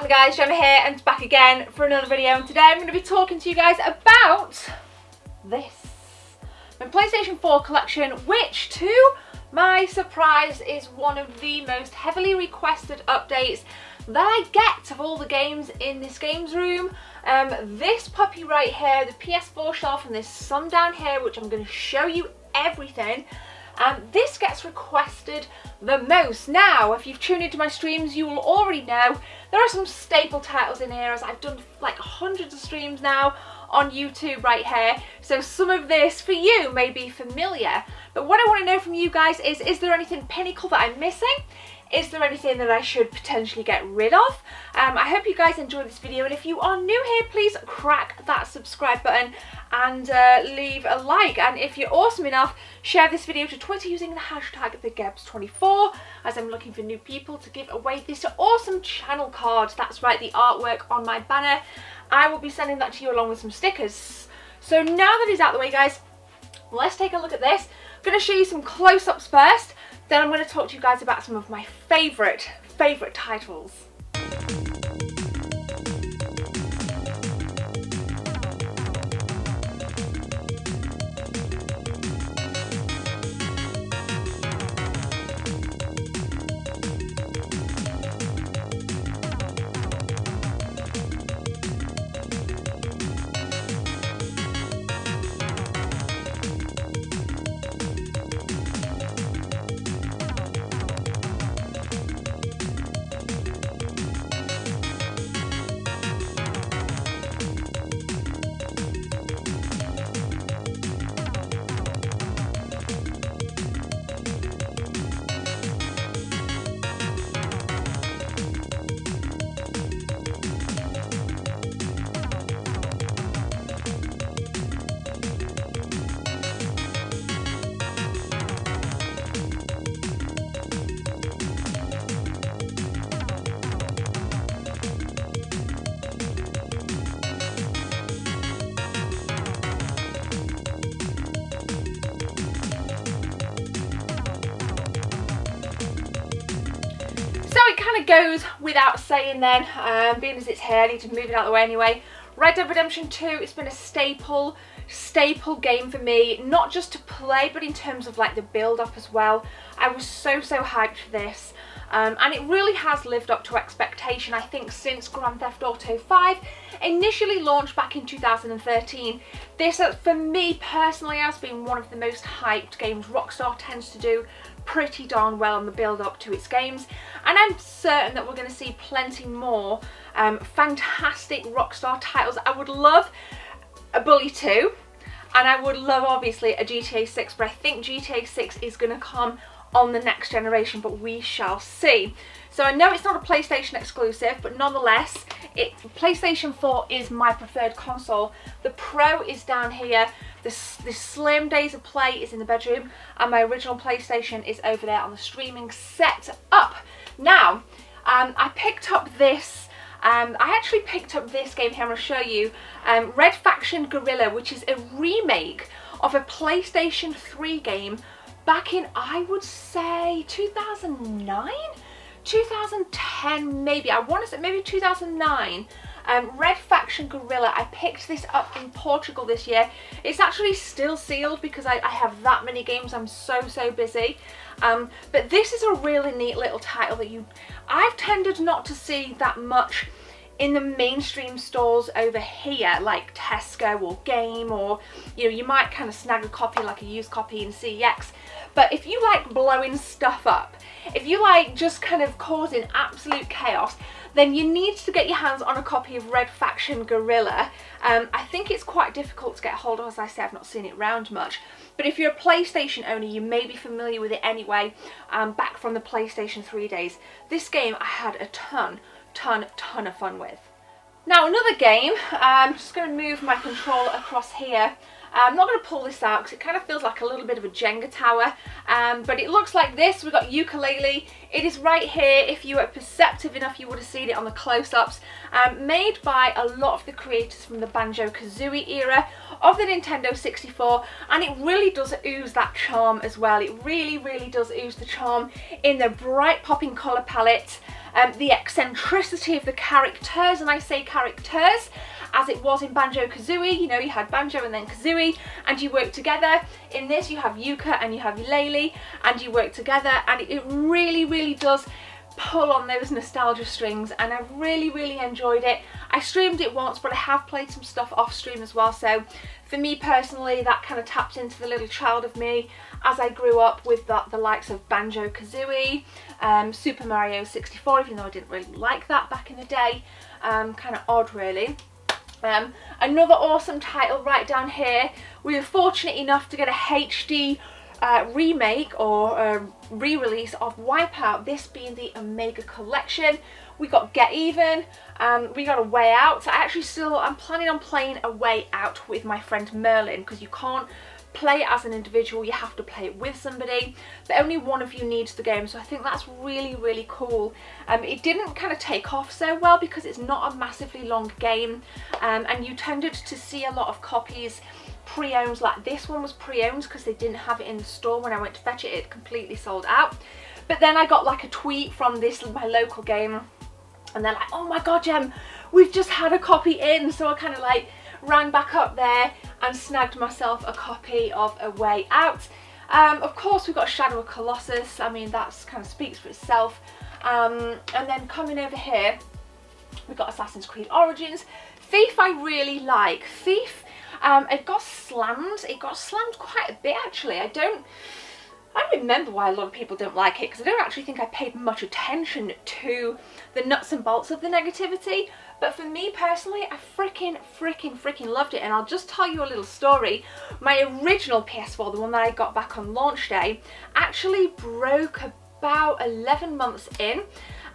happening, guys? Gemma here and back again for another video, and today I'm going to be talking to you guys about this. My PlayStation 4 collection, which to my surprise is one of the most heavily requested updates that I get of all the games in this games room. This puppy right here, the PS4 shelf, and there's some down here which I'm going to show you everything. This gets requested the most. Now, if you've tuned into my streams, you will already know there are some staple titles in here, as I've done like hundreds of streams now on YouTube right here. So some of this for you may be familiar. But what I want to know from you guys is there anything pinnacle that I'm missing? Is there anything that I should potentially get rid of? I hope you guys enjoyed this video, and if you are new here, please crack that subscribe button and leave a like. And if you're awesome enough, share this video to Twitter using the hashtag TheGebs24, as I'm looking for new people to give away this awesome channel card. That's right, the artwork on my banner. I will be sending that to you along with some stickers. So now that it's out the way, guys, let's take a look at this. I'm going to show you some close-ups first. Then I'm going to talk to you guys about some of my favourite titles. It goes without saying then, being as it's here, I need to move it out of the way anyway. Red Dead Redemption 2, it's been a staple game for me, not just to play, but in terms of like the build up as well. I was so hyped for this, and it really has lived up to expectation. I think since Grand Theft Auto 5 initially launched back in 2013, this for me personally has been one of the most hyped games. Rockstar tends to do pretty darn well on the build up to its games, and I'm certain that we're going to see plenty more fantastic Rockstar titles. I would love a Bully 2, and I would love obviously a GTA 6, but I think GTA 6 is going to come on the next generation, but we shall see. So I know it's not a PlayStation exclusive, but nonetheless, PlayStation 4 is my preferred console. The Pro is down here. The slim days of play is in the bedroom, and my original PlayStation is over there on the streaming setup. Now, I picked up this. I actually picked up this game here. I'm going to show you Red Faction Guerrilla, which is a remake of a PlayStation 3 game back in, I would say, 2009? 2010 maybe. I want to say maybe 2009. Red Faction Guerrilla. I picked this up in Portugal this year. It's actually still sealed because I have that many games. I'm so busy. But this is a really neat little title that I've tended not to see that much in the mainstream stores over here, like Tesco or Game, or you might kind of snag a copy, like a used copy in CEX. But if you like blowing stuff up, if you like just kind of causing absolute chaos, then you need to get your hands on a copy of Red Faction Guerrilla. I think it's quite difficult to get hold of. As I say, I've not seen it around much. But if you're a PlayStation owner, you may be familiar with it anyway, back from the PlayStation 3 days. This game I had a ton of fun with. Now another game, I'm just going to move my controller across here. I'm not going to pull this out because it kind of feels like a little bit of a Jenga tower, but it looks like this. We've got Ukulele. It is right here. If you were perceptive enough, you would have seen it on the close-ups. Made by a lot of the creators from the Banjo-Kazooie era of the Nintendo 64, and it really does ooze that charm as well. It really, really does ooze the charm in the bright popping colour palette, the eccentricity of the characters, and I say characters as it was in Banjo-Kazooie. You know, you had Banjo and then Kazooie, and you work together. In this, you have Yuka and you have Ukulele, and you work together, and it really, really does pull on those nostalgia strings, and I really, really enjoyed it. I streamed it once, but I have played some stuff off stream as well, so for me personally, that kind of tapped into the little child of me as I grew up with the likes of Banjo-Kazooie, Super Mario 64, even though I didn't really like that back in the day. Kind of odd, really. Another awesome title right down here. We were fortunate enough to get a HD remake or re-release of Wipeout, this being the Omega Collection. We got Get Even, we got A Way Out. I'm planning on playing A Way Out with my friend Merlin, because you can't play it as an individual, you have to play it with somebody, but only one of you needs the game, so I think that's really, really cool. It didn't kind of take off so well because it's not a massively long game, and you tended to see a lot of copies pre-owned. Like this one was pre-owned because they didn't have it in the store. When I went to fetch it, it completely sold out. But then I got like a tweet from my local game, and they're like, oh my god, Gem, we've just had a copy in. So I kind of like ran back up there and snagged myself a copy of A Way Out. Of course, we've got Shadow of Colossus. I mean, that's kind of speaks for itself. And then coming over here, we've got Assassin's Creed Origins. Thief I really like. Thief, it got slammed. It got slammed quite a bit, actually. I don't remember why a lot of people don't like it, because I don't actually think I paid much attention to the nuts and bolts of the negativity. But for me personally, I freaking loved it. And I'll just tell you a little story. My original PS4, the one that I got back on launch day, actually broke about 11 months in,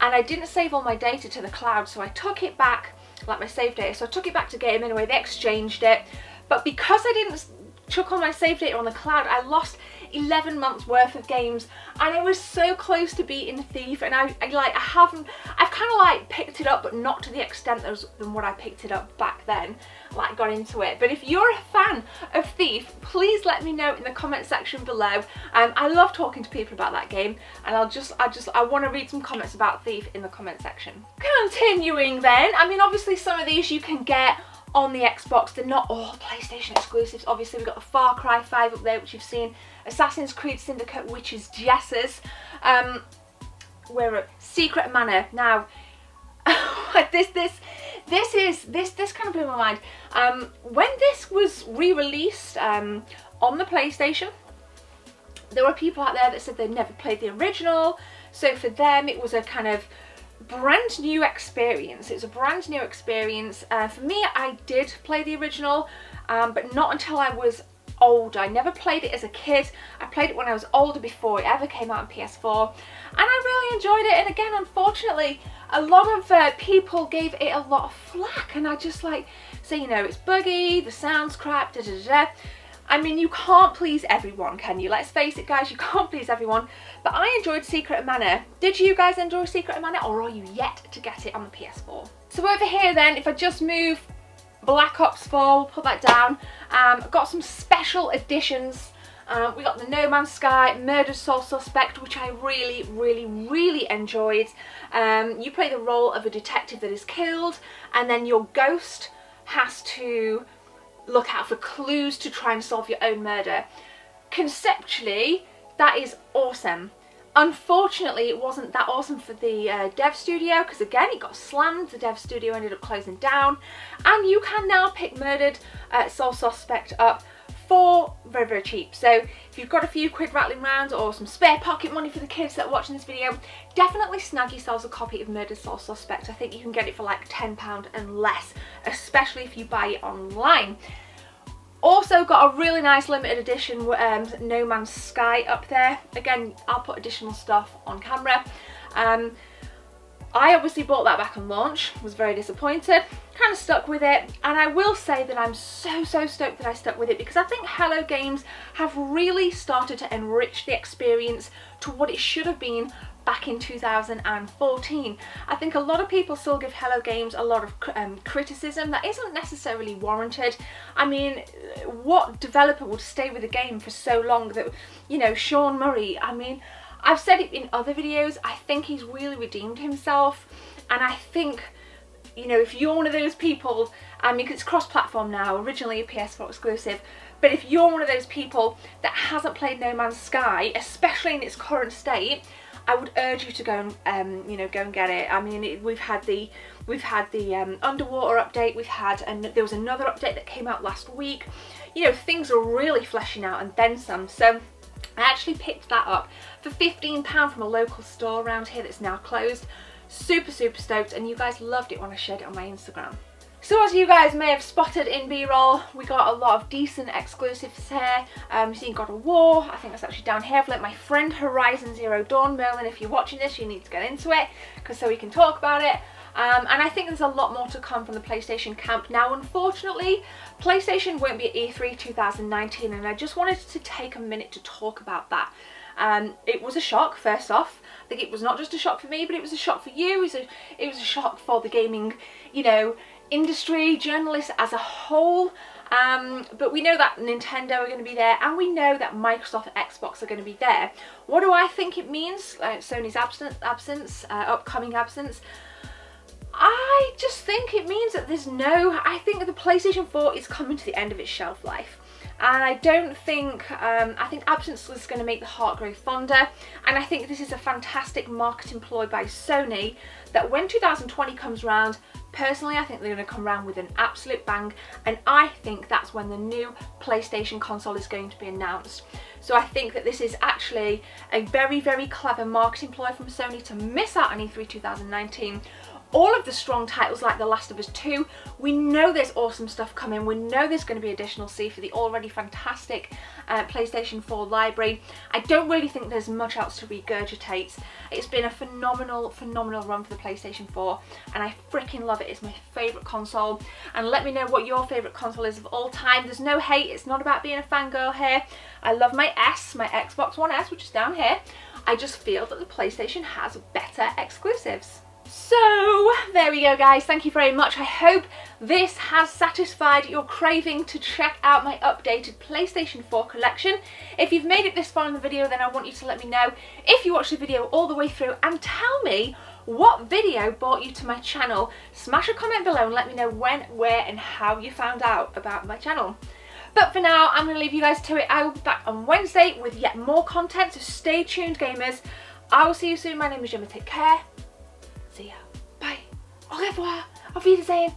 and I didn't save all my data to the cloud, so I took it back, like my save data, so I took it back to Game Anyway. They exchanged it, but because I didn't chuck all my save data on the cloud, I lost 11 months worth of games, and it was so close to beating Thief. And I've kind of like picked it up, but not to the extent than what I picked it up back then, like got into it. But if you're a fan of Thief, please let me know in the comment section below. I love talking to people about that game, and I want to read some comments about Thief in the comment section. Continuing then, I mean, obviously some of these you can get on the Xbox. They're not all PlayStation exclusives. Obviously we've got the Far Cry 5 up there, which you've seen, Assassin's Creed Syndicate, which is Jess's, we're at Secret Manor. Now this kind of blew my mind. When this was re-released on the PlayStation, there were people out there that said they'd never played the original, so for them it was a kind of brand new experience. It was a brand new experience. For me, I did play the original, but not until I was older. I never played it as a kid. I played it when I was older, before it ever came out on PS4, and I really enjoyed it. And again, unfortunately, a lot of people gave it a lot of flack, and I just like say, you know, it's buggy, the sound's crap, da da da. I mean, you can't please everyone, can you? Let's face it, guys, you can't please everyone. But I enjoyed Secret Manor. Did you guys enjoy Secret Manor, or are you yet to get it on the PS4? So over here then, if I just move Black Ops 4, we'll put that down. Got some special editions. We got the No Man's Sky Murdered Sole Suspect, which I really enjoyed. You play the role of a detective that is killed, and then your ghost has to look out for clues to try and solve your own murder. Conceptually, that is awesome. Unfortunately, it wasn't that awesome for the dev studio, because again, it got slammed. The dev studio ended up closing down, and you can now pick Murdered Sole Suspect up for very cheap. So if you've got a few quid rattling around, or some spare pocket money for the kids that are watching this video, definitely snag yourselves a copy of Murdered Sole Suspect. I think you can get it for like £10 and less, especially if you buy it online. Also got a really nice limited edition No Man's Sky up there. Again, I'll put additional stuff on camera. I obviously bought that back on launch, was very disappointed, kind of stuck with it, and I will say that I'm so stoked that I stuck with it, because I think Hello Games have really started to enrich the experience to what it should have been back in 2014. I think a lot of people still give Hello Games a lot of criticism that isn't necessarily warranted. I mean, what developer would stay with a game for so long that, you know, Sean Murray, I mean, I've said it in other videos, I think he's really redeemed himself, and I think, you know, if you're one of those people, I mean, it's cross-platform now, originally a PS4 exclusive, but if you're one of those people that hasn't played No Man's Sky, especially in its current state, I would urge you to go and, you know, go and get it. I mean, we've had the underwater update, there was another update that came out last week. You know, things are really fleshing out and then some, so I actually picked that up for £15 from a local store around here that's now closed. Super stoked, and you guys loved it when I shared it on my Instagram. So as you guys may have spotted in B-roll, we got a lot of decent exclusives here. You've seen God of War, I think that's actually down here. I've let my friend Horizon Zero Dawn, Merlin, if you're watching this, you need to get into it, so we can talk about it. And I think there's a lot more to come from the PlayStation camp. Now, unfortunately, PlayStation won't be at E3 2019, and I just wanted to take a minute to talk about that. It was a shock, first off. I think it was not just a shock for me, but it was a shock for you. It was a shock for the gaming, you know, industry, journalists as a whole. But we know that Nintendo are going to be there, and we know that Microsoft and Xbox are going to be there. What do I think it means? Sony's upcoming absence. I just think it means that I think that the PlayStation 4 is coming to the end of its shelf life. And I don't think, I think absence is going to make the heart grow fonder, and I think this is a fantastic marketing ploy by Sony, that when 2020 comes around, personally I think they're going to come around with an absolute bang, and I think that's when the new PlayStation console is going to be announced. So I think that this is actually a very clever marketing ploy from Sony to miss out on E3 2019. All of the strong titles like The Last of Us 2, we know there's awesome stuff coming, we know there's going to be additional C for the already fantastic PlayStation 4 library. I don't really think there's much else to regurgitate. It's been a phenomenal run for the PlayStation 4, and I freaking love it. It's my favourite console, and let me know what your favourite console is of all time. There's no hate, it's not about being a fangirl here. I love my Xbox One S, which is down here. I just feel that the PlayStation has better exclusives. So there we go, guys. Thank you very much. I hope this has satisfied your craving to check out my updated PlayStation 4 collection. If you've made it this far in the video, then I want you to let me know if you watched the video all the way through, and tell me what video brought you to my channel. Smash a comment below and let me know when, where and how you found out about my channel. But for now, I'm going to leave you guys to it. I will be back on Wednesday with yet more content, so stay tuned, gamers. I will see you soon. My name is Gemma. Take care. See ya. Bye. Au revoir. Auf Wiedersehen.